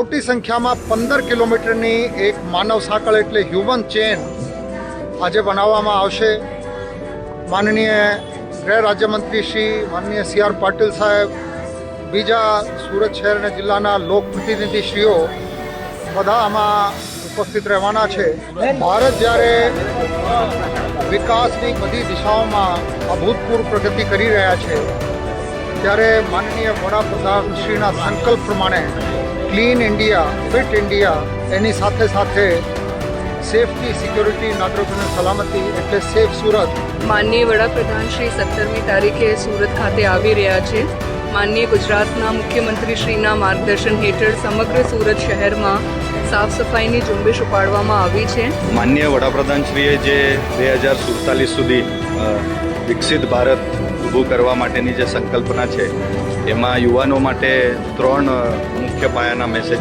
મોટી સંખ્યામાં 15 કિલોમીટરની એક માનવ સાંકળ એટલે હ્યુમન ચેન આજે બનાવવામાં આવશે. માનનીય ગૃહ રાજ્યમંત્રી શ્રી માનનીય CR પાટીલ સાહેબ, બીજા સુરત શહેર અને જિલ્લાના લોકપ્રતિનિધિશ્રીઓ બધા આમાં ઉપસ્થિત રહેવાના છે. ભારત જ્યારે વિકાસની બધી દિશાઓમાં અભૂતપૂર્વ પ્રગતિ કરી રહ્યા છે ત્યારે માનનીય વડાપ્રધાનશ્રીના સંકલ્પ પ્રમાણે ક્લીન ઇન્ડિયા, ફિટ ઇન્ડિયા, એની સાથે સાથે સેફટી, સિક્યોરિટી, નાગરિકોની સલામતી એટલે સેફ સુરત. માનનીય વડાપ્રધાન શ્રી 17મી તારીખે સુરત ખાતે આવી રહ્યા છે. માનનીય ગુજરાતના મુખ્યમંત્રી શ્રીના માર્ગદર્શન હેઠળ સમગ્ર સુરત શહેરમાં સાફ સફાઈની ઝુંબેશ ઉપાડવામાં આવી છે. માનનીય વડાપ્રધાનશ્રીએ જે 2047 સુધી વિકસિત ભારત ઊભું કરવા માટેની જે સંકલ્પના છે એમાં યુવાનો માટે 3 મુખ્ય પાયાના મેસેજ